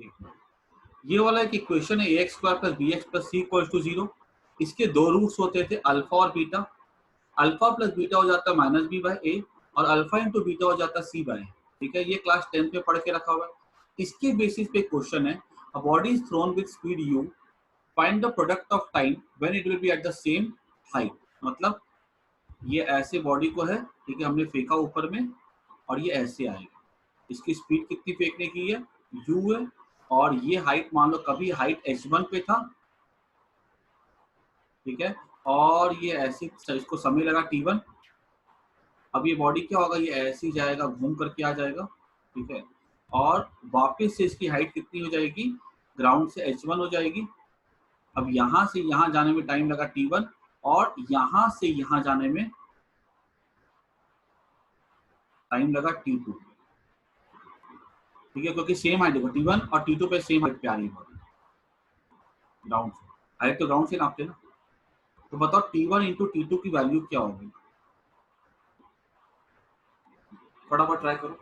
एक मिनट, ये वाला एक इक्वेशन है ax square plus b x plus c equal to 0। इसके दो रूट्स होते थे अल्फा और बीटा। अल्फा प्लस बीटा हो जाता है माइनस बी बाय ए, और अल्फा इंटू बीटा हो जाता है सी बाय ए। ठीक है, ये क्लास 10 में पढ़ के रखा हुआ है। इसके बेसिस पे क्वेश्चन है, a body is throne with speed you, find the product of time when it will be at the same height. मतलब ये ऐसे बॉडी को है, ठीक है, हमने फेंका ऊपर में और ये ऐसे आएगा। इसकी स्पीड कितनी फेंकने की है, u है, और ये हाइट मान लो कभी हाइट h1 पे था, ठीक है, और ये ऐसे इसको समय लगा t1। अब ये बॉडी क्या होगा, ये ऐसे ही जाएगा, घूम करके आ जाएगा, ठीक है, और वापस से इसकी हाइट कितनी हो जाएगी, ग्राउंड से h1 हो जाएगी। अब यहां से यहां जाने में टाइम लगा t1, और यहां से यहां जाने में टाइम लगा t2। ठीक है, क्योंकि सेम हाइट देखो t1 और t2 पे सेम हाइट पे आ रही है बॉडी ग्राउंड से। हाइट तो ग्राउंड से नापते ना। तो बताओ t1 इंटू टी2 की वैल्यू क्या होगी, फटाफट ट्राई करो।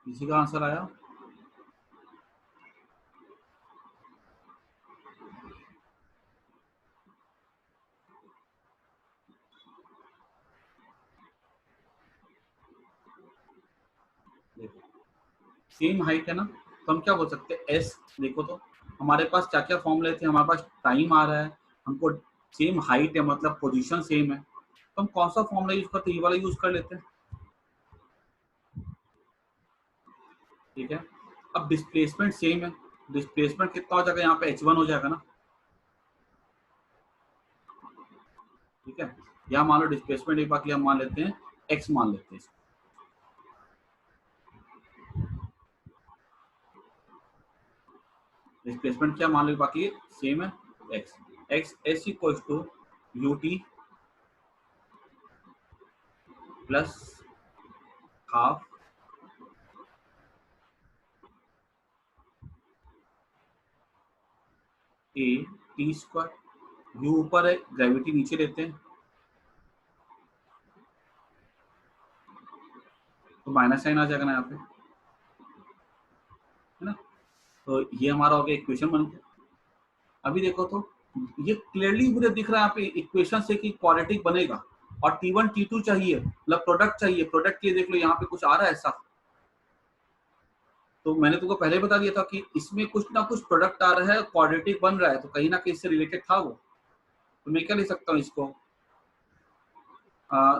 किसी का आंसर आया? देखो सेम हाइट है ना, तो हम क्या बोल सकते हैं, एस। देखो तो हमारे पास क्या क्या फॉर्मूले थे, हमारे पास टाइम आ रहा है, हमको सेम हाइट है मतलब पोजीशन सेम है, तो हम कौन सा फॉर्मूला यूज करते हैं, ये वाला यूज कर लेते हैं। ठीक है, अब डिस्प्लेसमेंट सेम है, डिस्प्लेसमेंट कितना हो जाएगा, यहाँ पे h1 हो जाएगा ना। ठीक है, यहाँ मान लो डिस्प्लेसमेंट एक बाकी हम मान लेते हैं x मान लेते हैं। डिस्प्लेसमेंट क्या मान लो बाकी सेम है, x। x s equals to u t plus half a t square. U ऊपर है, ग्रेविटी नीचे लेते हैं, तो माइनस साइन आ जाएगा ना यहाँ पे, है ना। तो ये हमारा हो गया इक्वेशन बन गया। अभी देखो तो ये क्लियरली मुझे दिख रहा है यहाँ पे इक्वेशन से कि क्वाड्रेटिक बनेगा, और T1 T2 चाहिए, मतलब प्रोडक्ट चाहिए। प्रोडक्ट के लिए देख लो यहाँ पे कुछ आ रहा है ऐसा, तो मैंने तुमको पहले बता दिया था कि इसमें कुछ ना कुछ प्रोडक्ट आ रहा है, क्वाड्रेटिक बन रहा है, तो कहीं ना कहीं इससे रिलेटेड था वो। तो मैं क्या लिख सकता हूँ इसको,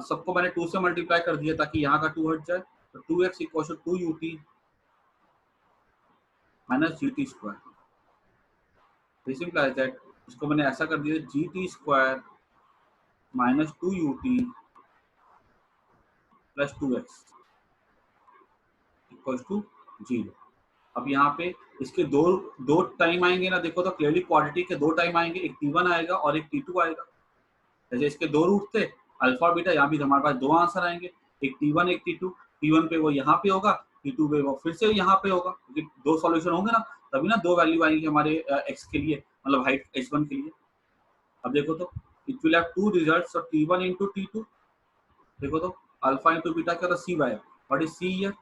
सबको मैंने 2 से मल्टीप्लाई कर दिया ताकि यहाँ का 2 हट जाए, तो 2x equal to 2 ut minus g t square, simple as that. इसको मैंने ऐसा कर दिया g t square minus 2 ut plus 2x equal to 0। अब यहाँ पे इसके दो दो टाइम आएंगे ना, देखो तो क्लियरली क्वाड्रेटिक के दो टाइम आएंगे, एक t1 आएगा और एक t2 आएगा। जैसे इसके दो रूट थे अल्फा बीटा, यहाँ भी हमारे पास दो आंसर आएंगे, एक t1 एक t2। t1 पे वो यहाँ पे होगा, t2 पे वो फिर से यहाँ पे होगा, क्योंकि दो सॉल्यूशन होंगे ना, तभी ना दो वैल्यू आएंगी हमारे x के लिए, मतलब हाइट h1 के लिए। अब देखो तो it will have two results of t1 into t2। देखो तो अल्फा इंटू बीटा क्या था, c by, what is c here.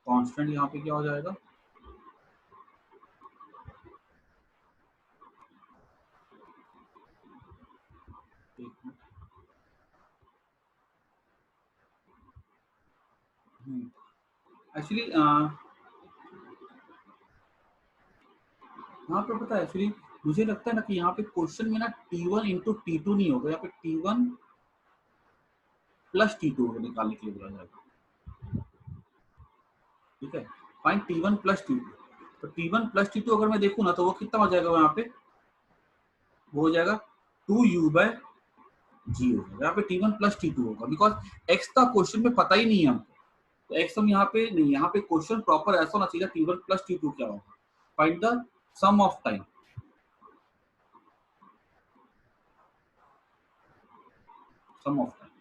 Constant यहाँ पे क्या हो जाएगा, एक्चुअली यहाँ पे पता है एक्चुअली मुझे लगता है ना कि यहाँ पे क्वेश्चन में ना T1 इंटू T2 नहीं होगा, यहाँ पे T1 प्लस T2 निकालने के लिए बोला जाएगा। ठीक है, फाइंड T1 प्लस T2। तो T1 प्लस T2 अगर मैं देखूँ ना तो वो कितना हो जाएगा, यहाँ पे वो हो जाएगा 2u बाय g हो जाएगा। यहाँ पे T1 प्लस T2 होगा बिकॉज x का क्वेश्चन में पता ही नहीं है हमको, तो x हम यहाँ पे नहीं, यहाँ पे क्वेश्चन प्रॉपर ऐसा होना चाहिए T1 प्लस T2 क्या होगा। Find the sum of time, sum of time.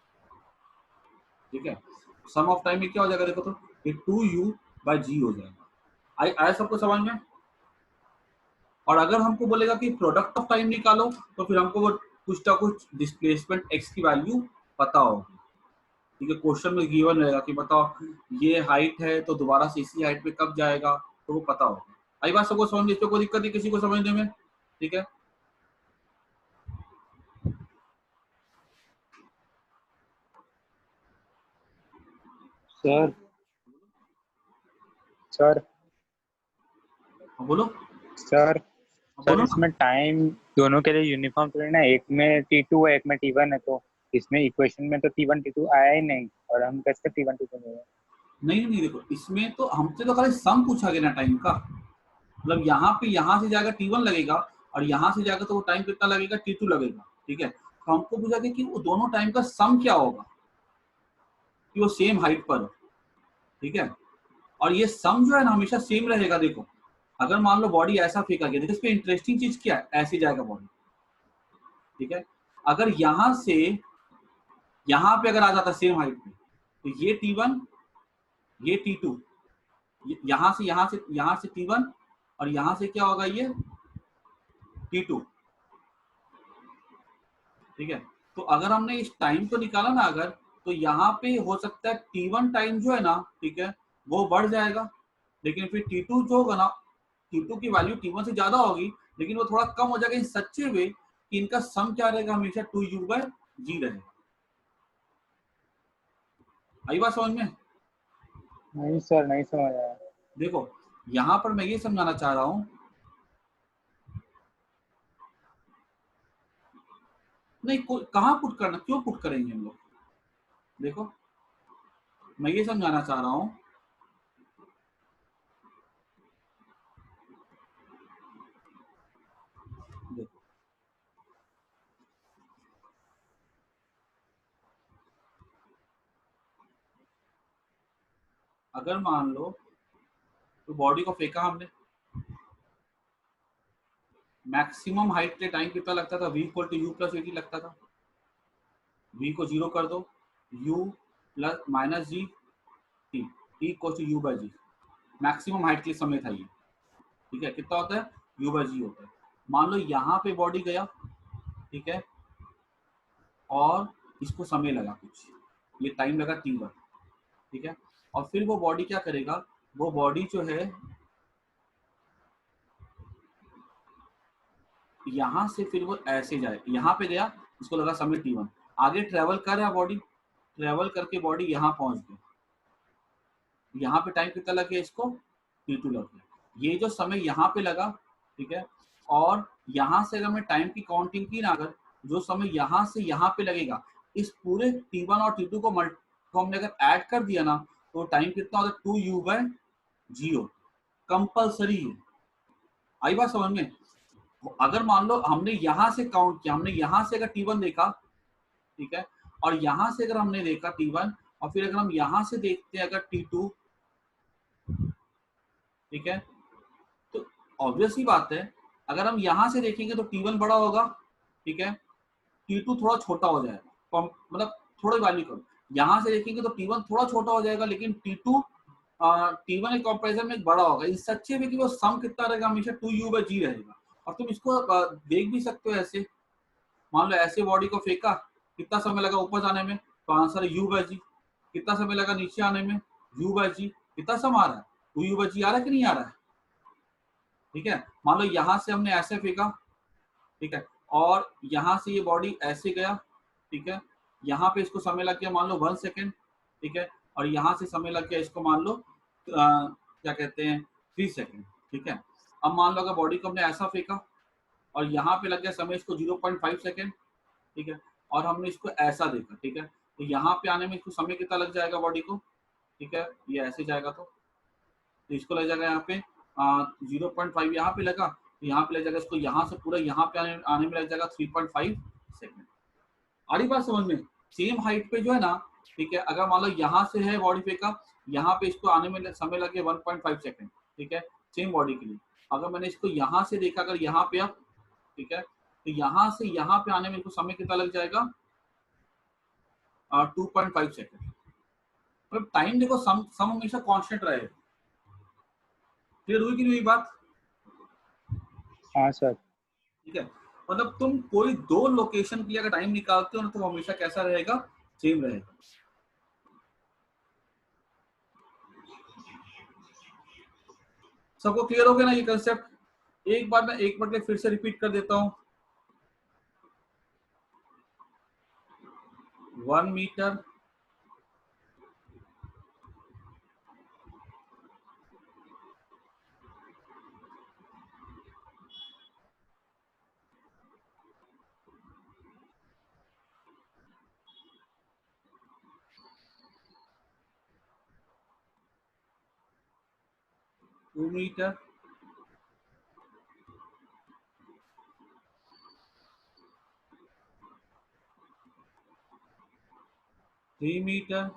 ठीक है, सम ऑफ टाइम में क्या हो जाएगा देखो, तो ये 2u बाय g हो जाएगा। आया सबको समझ में। और अगर हमको बोलेगा कि प्रोडक्ट ऑफ टाइम निकालो तो फिर हमको वो कुछ ना कुछ डिस्प्लेसमेंट x की वैल्यू पता होगी। ठीक है, क्वेश्चन में गिवन रहेगा कि बताओ ये हाइट है तो दोबारा से इसी हाइट पे कब जाएगा, तो वो पता होगा। आई बात सबको समझ में, इस पे कोई दिक्कत नहीं किसी को समझने में। ठीक है, सर सर बोलो सर सर बोलो ना। इसमें टाइम दोनों के लिए यूनिफॉर्म थोड़ी ना, एक में T2 है एक में T1 है, तो इसमें इक्वेशन में तो T1 T2 आया ही नहीं, और हम कैसे T1 T2 में है? नहीं नहीं, देखो इसमें तो हमसे तो खाली सम पूछा गया ना टाइम का, मतलब यहाँ से जाएगा T1 लगेगा और यहाँ से जाएगा तो वो टाइम कितना लगेगा, T2 लगेगा। ठीक है, तो हमको पूछा गया कि वो दोनों टाइम का सम क्या होगा कि वो सेम हाइट पर हो। ठीक है, और ये सम जो है ना हमेशा सेम रहेगा। देखो अगर मान लो बॉडी ऐसा फेंका गया, देखो इस पे इंटरेस्टिंग चीज क्या है, ऐसे जाएगा बॉडी। ठीक है, अगर यहाँ से यहाँ पे अगर आ जाता सेम हाइट पे तो ये T1 ये T2, यहाँ से T1 और यहाँ से क्या होगा ये T2। ठीक है, तो अगर हमने इस टाइम को निकाला ना अगर, तो यहाँ पे हो सकता है T1 टाइम जो है ना, ठीक है, वो बढ़ जाएगा, लेकिन फिर T2 जो होगा ना, T2 की वैल्यू T1 से ज्यादा होगी लेकिन वो थोड़ा कम हो जाएगा इन सच्चे वे कि इनका सम क्या रहेगा, हमेशा 2u बाय g रहेगा। आई बात समझ में। नहीं सर, नहीं समझ आया। देखो यहाँ पर मैं ये समझाना चाह रहा हूँ, नहीं कहाँ पुट करना, क्यों पुट करेंगे हम लोग। देखो मैं ये समझाना चाह रहा हूँ, देखो अगर मान लो तो बॉडी को फेंका हमने, मैक्सिमम हाइट के टाइम कितना लगता था, v equal to u plus 80 लगता था। v को जीरो कर दो, u plus minus g t, t equal to u by g, maximum height के लिए समय था ये। ठीक है, कितना होता है, u बाई जी होता है। मान लो यहाँ पे बॉडी गया, ठीक है, और इसको समय लगा कुछ, ये टाइम लगा T1। ठीक है, और फिर वो बॉडी क्या करेगा, वो बॉडी जो है यहाँ से फिर वो ऐसे जाए, यहाँ पे गया, इसको लगा समय T1, आगे ट्रेवल कर रहा है बॉडी, ट्रेवल करके बॉडी यहाँ पहुंच गई, यहाँ पे टाइम कितना लग गया इसको, T2 लग गया। ये जो समय यहाँ पे लगा, ठीक है, और यहाँ से अगर मैं टाइम की काउंटिंग की ना, अगर जो समय यहाँ से यहाँ पे लगेगा, इस पूरे T1 और T2 को हमने अगर ऐड कर दिया ना, तो टाइम कितना होता है, 2u बाय जी हो, कंपल्सरी है। आई बात समझ में। अगर मान लो हमने यहाँ से काउंट किया, हमने यहाँ से अगर T1 देखा, ठीक है, और यहाँ से अगर हमने देखा T1, और फिर अगर हम यहाँ से देखते हैं अगर T2, ठीक है, तो ऑब्वियस ही बात है, अगर हम यहाँ से देखेंगे तो T1 बड़ा होगा, ठीक है, T2 थोड़ा छोटा हो जाएगा, मतलब थोड़ी वैल्यू कम। यहाँ से देखेंगे तो T1 थोड़ा छोटा हो जाएगा लेकिन T2 T1 के कंपैरिजन में बड़ा होगा। इस सच्चे में कि वो सम कितना रहेगा, हमेशा 2u बाई जी रहेगा। और तुम इसको देख भी सकते हो ऐसे, मान लो ऐसे बॉडी को फेंका, कितना समय लगा ऊपर जाने में, तो आंसर है u बाई जी। कितना समय लगा नीचे आने में, u बाई जी। कितना सम आ रहा है, 2u बाई जी आ रहा है कि नहीं आ रहा है। ठीक है, मान लो यहाँ से हमने ऐसे फेंका, ठीक है, और यहाँ से ये बॉडी ऐसे गया, ठीक है, यहाँ पे इसको समय लग गया मान लो 1 सेकेंड, ठीक है, और यहाँ से समय लग गया इसको मान लो क्या कहते हैं 3 सेकेंड। ठीक है, अब मान लो अगर बॉडी को हमने ऐसा फेंका और यहाँ पे लग गया समय इसको 0.5 सेकेंड। ठीक है, और हमने इसको ऐसा देखा। ठीक है, तो यहाँ पे आने में इसको समय कितना लग जाएगा बॉडी को। ठीक है, ये ऐसे जाएगा तो इसको लग जाएगा यहाँ पे 0.5 यहाँ पे लगा, तो यहाँ पे लग जाएगा इसको यहाँ से पूरा यहाँ पे आने में लग जाएगा 3.5 सेकेंड। आ रही बात समझ में? सेम हाइट पे जो है ना, ठीक है, अगर मान लो यहाँ से है बॉडी पे का, यहाँ पे इसको आने में समय लगे 1.5 सेकेंड। ठीक है, सेम बॉडी के लिए। अगर मैंने इसको यहाँ से देखा, अगर यहाँ पे अब, ठीक है, तो यहाँ से यहाँ पे आने में इसको समय कितना लग जाएगा 2.5 सेकेंड। मतलब टाइम देखो, सम हमेशा कांस्टेंट रहे। क्लियर हुई कि नहीं हुई बात? हाँ सर। ठीक है, मतलब तुम कोई दो लोकेशन के लिए अगर टाइम निकालते हो ना, तो हमेशा कैसा रहेगा, सेम रहेगा। सबको क्लियर हो गया ना ये कंसेप्ट? एक बार मैं एक बार फिर से रिपीट कर देता हूं। 1 मीटर, 2 मीटर, 3 मीटर,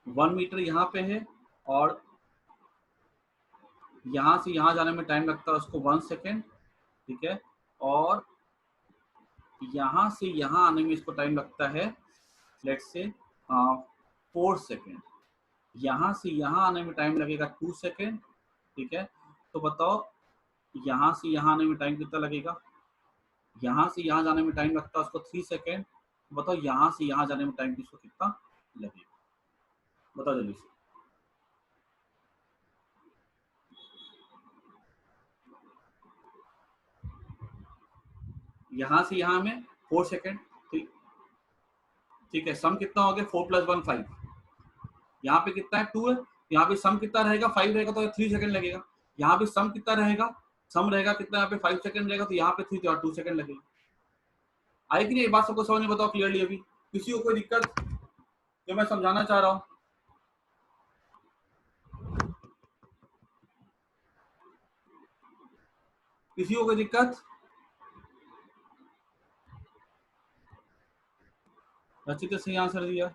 1 मीटर यहाँ पे है, और यहाँ से यहाँ जाने में टाइम लगता है उसको 1 सेकेंड। ठीक है, और यहाँ से यहाँ आने में इसको टाइम लगता है लेट्स से 4 सेकेंड। यहाँ से यहाँ आने में टाइम लगेगा 2 सेकेंड। ठीक है, तो बताओ यहाँ से यहाँ आने में टाइम कितना लगेगा। यहाँ से यहाँ जाने में टाइम लगता है उसको 3 सेकेंड। बताओ यहाँ से यहाँ जाने में टाइम किसको कितना लगेगा, बताओ जल्दी से। यहाँ से यहाँ में 4 सेकेंड। ठीक है, सम कितना हो गया 4 + 1 5। यहाँ पे कितना है 2 है, यहाँ पे सम कितना रहेगा 5 रहेगा, तो 3 सेकंड लगेगा। यहाँ पे सम कितना रहेगा, सम रहेगा कितना, यहाँ पे 5 सेकंड रहेगा, तो यहाँ पे 2 सेकंड लगेगा। आई कि नहीं, ये बात सबको समझ में? बताओ क्लियरली। अभी किसी को कोई दिक्कत जो मैं समझाना चाह रहा हूँ? किसी को कोई दिक्कत? रचित सही आंसर दिया।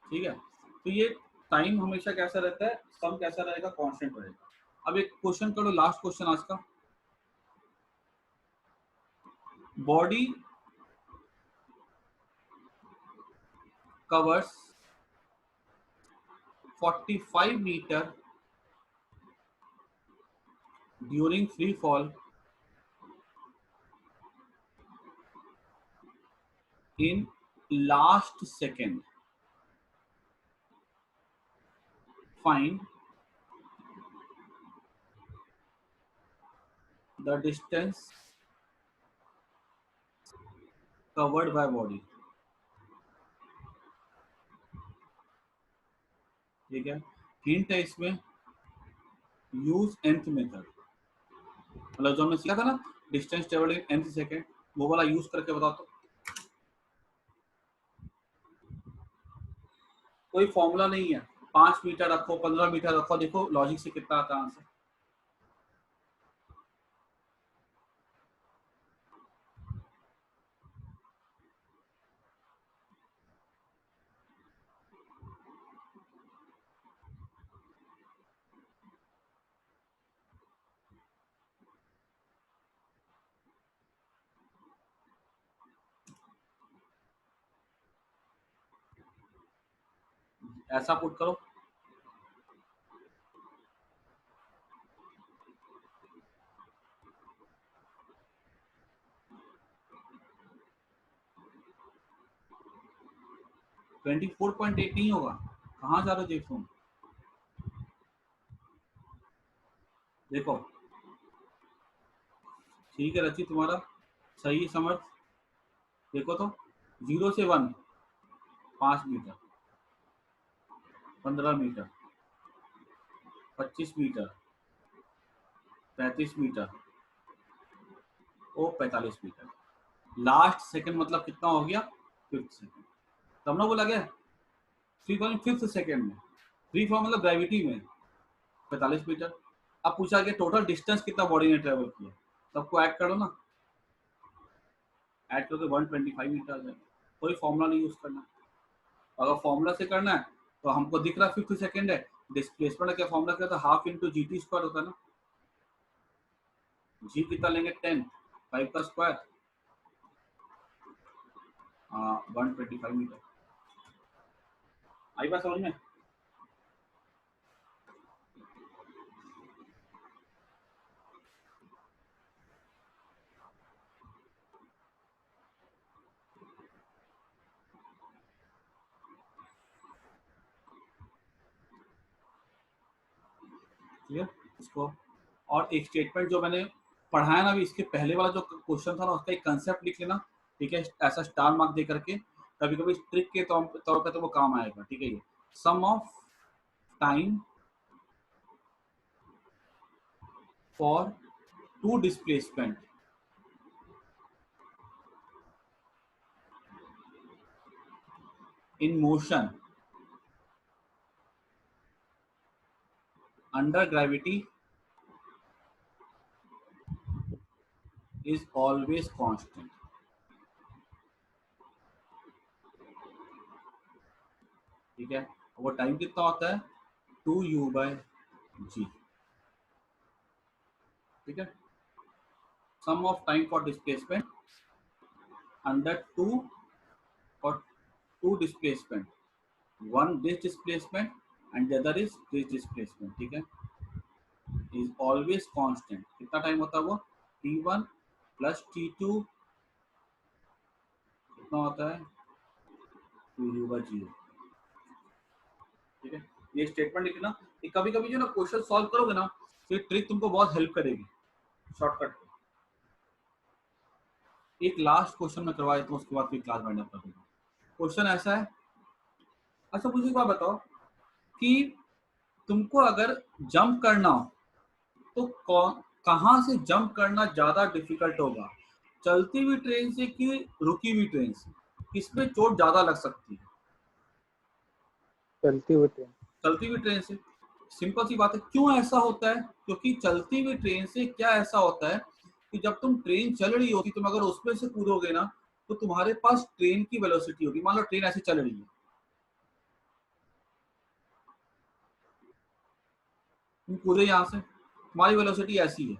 ठीक है, तो ये टाइम हमेशा कैसा रहता है, सम कैसा रहेगा, कांस्टेंट रहेगा। अब एक क्वेश्चन करो, लास्ट क्वेश्चन आज का। Body covers 45 meter during free fall in last second. Find the distance covered by body. ठीक है, हिंट है इसमें, यूज nth मेथड। मतलब जो हमने सीखा था ना, distance travelled in nth second, वो वाला यूज करके बताओ तो। कोई फॉर्मूला नहीं है, 5 मीटर रखो, 15 मीटर रखो, देखो लॉजिक से कितना आता है आंसर। ऐसा पुट करो, 24.8 नहीं होगा। कहाँ जा रहे हो देखो, देखो ठीक है रची, तुम्हारा सही है समझ। देखो तो 0 से 1 5 मीटर, 15 मीटर, 25 मीटर, 35 मीटर, और 45 मीटर। लास्ट सेकंड मतलब कितना हो गया, 5th सेकंड। तो हमने बोला गया 3.5 सेकंड में, फ्री फॉर्म मतलब ग्रेविटी में 45 मीटर। अब पूछा गया टोटल डिस्टेंस कितना बॉडी ने ट्रेवल किया, सबको ऐड करो ना, ऐड करके 125 मीटर आ जाएगा। कोई फॉर्मूला नहीं यूज करना। अगर फॉर्मूला से करना है तो हमको दिख रहा 50 सेकंड है, डिस्प्लेसमेंट का क्या फॉर्मूला क्या था, हाफ इंटू जी टी स्क्वायर होता है ना। जी कितना लेंगे 10, 5 का स्क्वायर, 125 मीटर। आई बात समझ में। क्लियर इसको। और एक स्टेटमेंट जो मैंने पढ़ाया ना अभी, इसके पहले वाला जो क्वेश्चन था ना, उसका एक कंसेप्ट लिख लेना, ठीक है, ऐसा स्टार मार्क दे करके, कभी कभी ट्रिक के तौर पे तो वो काम आएगा, ठीक है। ये sum of time for two displacement in motion under gravity is always constant। ठीक है, वो टाइम कितना होता है 2u/g। ठीक है, sum of time for displacement under two, और two displacement, one this displacement and the other is this displacement, ठीक है, is always constant। कितना टाइम होता है वो, t1 प्लस t2 कितना होता है 2u/g। ठीक है, ये स्टेटमेंट लिखना। ये कभी कभी जो ना क्वेश्चन सॉल्व करोगे ना, तो ये ट्रिक तुमको बहुत हेल्प करेगी शॉर्टकट। एक लास्ट क्वेश्चन में करवा देता हूँ, उसके बाद फिर क्लास वाइंड अप कर दूंगा। क्वेश्चन ऐसा है, अच्छा मुझे एक बात बताओ कि तुमको अगर जंप करना हो तो कहाँ से जंप करना ज्यादा डिफिकल्ट होगा, चलती हुई ट्रेन से कि रुकी हुई ट्रेन से, किसमें चोट ज्यादा लग सकती है। चलती हुई ट्रेन। चलती हुई ट्रेन से। सिंपल सी बात है, क्यों ऐसा होता है, क्योंकि चलती हुई ट्रेन से क्या ऐसा होता है कि जब तुम ट्रेन चल रही होती, तुम अगर उसमें से कूदोगे ना, तो तुम्हारे पास ट्रेन की वेलोसिटी होगी। मान लो ट्रेन ऐसे चल रही है, तुम कूदे यहाँ से, तुम्हारी वेलोसिटी ऐसी है।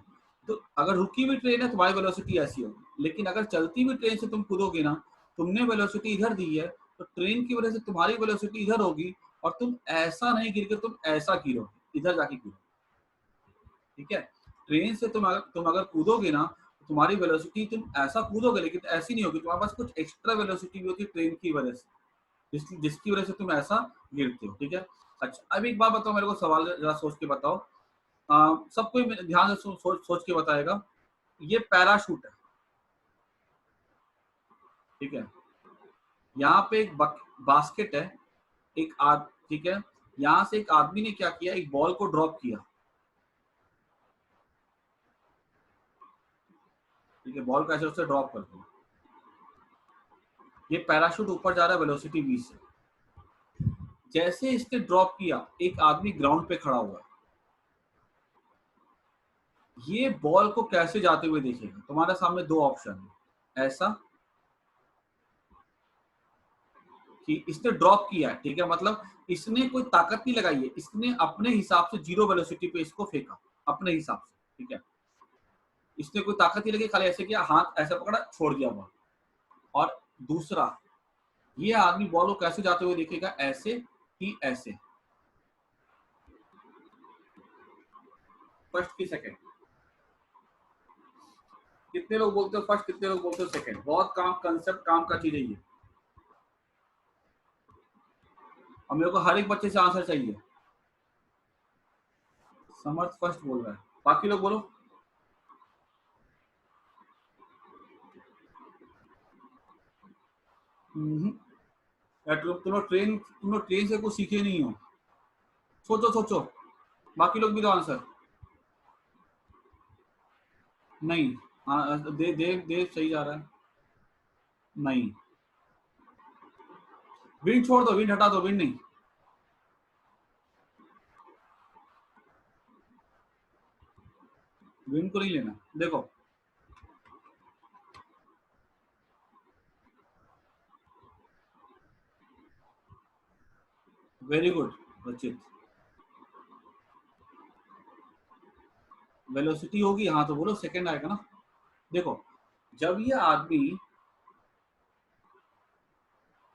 तो अगर रुकी हुई ट्रेन है तुम्हारी वेलोसिटी ऐसी होगी, लेकिन अगर चलती हुई ट्रेन से तुम कूदोगे ना, तुमने वेलोसिटी इधर दी है, तो ट्रेन की वजह से तुम्हारी वेलोसिटी इधर होगी, और तुम ऐसा नहीं गिर के तुम ऐसा गिरोगे, इधर जाके गिरोगे। ठीक है, ट्रेन से तुम अगर कूदोगे ना, तो तुम्हारी वेलोसिटी तुम ऐसा कूदोगे, लेकिन ऐसी नहीं होगी, तुम्हारे पास कुछ एक्स्ट्रा वेलोसिटी भी होती है ट्रेन की वजह से, जिसकी वजह से तुम ऐसा गिरते हो। ठीक है, अच्छा अब एक बात बताओ, मेरे को सवाल जरा सोच के बताओ, सब कोई ध्यान से सोच के बताएगा। ये पैराशूट है, ठीक है, यहाँ पे एक बास्केट है, ठीक है, यहाँ से एक आदमी ने क्या किया, एक बॉल को ड्रॉप किया। ठीक है, बॉल को ऐसे उससे ड्रॉप कर दिया। ये पैराशूट ऊपर जा रहा है वेलोसिटी v से। जैसे इसने ड्रॉप किया, एक आदमी ग्राउंड पे खड़ा हुआ है, ये बॉल को कैसे जाते हुए देखेगा। तुम्हारे सामने दो ऑप्शन है, ऐसा कि इसने ड्रॉप किया है, ठीक है, मतलब इसने कोई ताकत नहीं लगाई है, इसने अपने हिसाब से जीरो वेलोसिटी पे इसको फेंका, अपने हिसाब से। ठीक है, इसने कोई ताकत नहीं लगी, खाली ऐसे किया, हाथ ऐसे पकड़ा, छोड़ दिया बॉल। और दूसरा, ये आदमी बॉल को कैसे जाते हुए देखेगा, ऐसे कि ऐसे, फर्स्ट की सेकंड। कितने लोग बोलते हो फर्स्ट, कितने लोग बोलते हो सेकंड। बहुत काम कंसेप्ट काम का चीज है ये। और मेरे को हर एक बच्चे से आंसर चाहिए। समर्थ फर्स्ट बोल रहा है, बाकी लोग बोलो। यार तुम लोग ट्रेन से कुछ सीखे नहीं हो। सोचो सोचो, बाकी लोग भी तो आंसर। नहीं, देव देव देव सही जा रहा है। नहीं, विंड छोड़ दो, विंड हटा दो, विंड नहीं। विंड को नहीं लेना, देखो वेरी गुड रचित। वेलोसिटी होगी, हाँ तो बोलो सेकंड आएगा ना। देखो जब ये आदमी,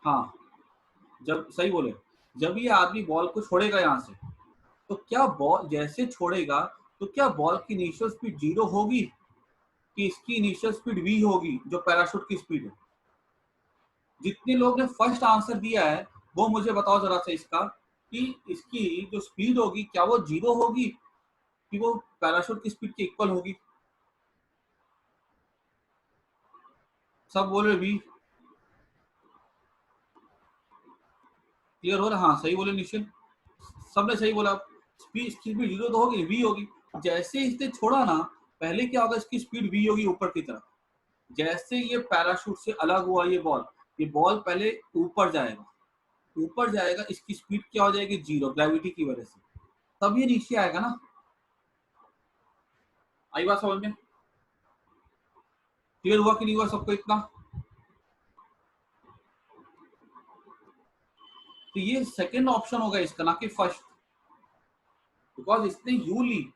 हाँ जब सही बोले, जब ये आदमी बॉल को छोड़ेगा यहाँ से, तो क्या बॉल जैसे छोड़ेगा तो क्या बॉल की इनिशियल स्पीड 0 होगी कि इसकी इनिशियल स्पीड v होगी जो पैराशूट की स्पीड है? जितने लोग ने फर्स्ट आंसर दिया है वो मुझे बताओ जरा से इसका, कि इसकी जो स्पीड होगी क्या वो 0 होगी कि वो पैराशूट की स्पीड के इक्वल होगी? सब बोल रहे v। क्लियर हो रहा? हाँ सही बोले निश्चित, सबने सही बोला। स्पीड स्पीड 0 तो होगी, v होगी। जैसे इसने छोड़ा ना, पहले क्या होगा, इसकी स्पीड v होगी ऊपर की तरफ। जैसे ये पैराशूट से अलग हुआ ये बॉल पहले ऊपर जाएगा, ऊपर जाएगा, इसकी स्पीड क्या हो जाएगी 0 ग्रेविटी की वजह से, तब ये नीचे आएगा ना। आई बात समझ में? क्लियर हुआ कि नहीं हुआ सबको इतना? तो ये सेकंड ऑप्शन होगा इसका, ना कि फर्स्ट, बिकॉज इसने यू ली।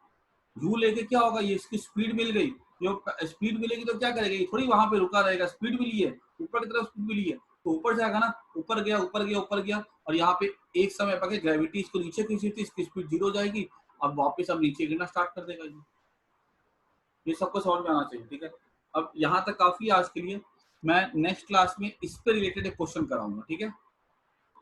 यू लेके क्या होगा, ये इसकी स्पीड मिल गई। जो स्पीड मिलेगी तो क्या करेगा, ये थोड़ी वहां पे रुका रहेगा, स्पीड मिली है, ऊपर की तरफ स्पीड मिली है तो ऊपर जाएगा ना, ऊपर गया ऊपर गया ऊपर गया, और यहाँ पे एक समय पर ग्रेविटी इसको नीचे खींची थी, इसकी स्पीड 0 जाएगी, अब वापस अब नीचे गिरना स्टार्ट कर देगा। ये सबको समझ में आना चाहिए, ठीक है। अब यहाँ तक काफी आज के लिए। मैं नेक्स्ट क्लास में इस पे रिलेटेड एक क्वेश्चन कराऊंगा, ठीक है।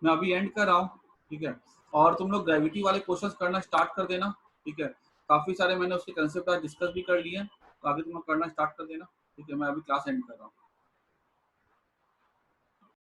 मैं अभी एंड कर रहा हूँ, ठीक है। और तुम लोग ग्रेविटी वाले क्वेश्चंस करना स्टार्ट कर देना, ठीक है। काफी सारे मैंने उसके कंसेप्ट आज डिस्कस भी कर लिए हैं, तो आगे तुम लोग करना स्टार्ट कर देना, ठीक है। मैं अभी क्लास एंड कर रहा हूँ।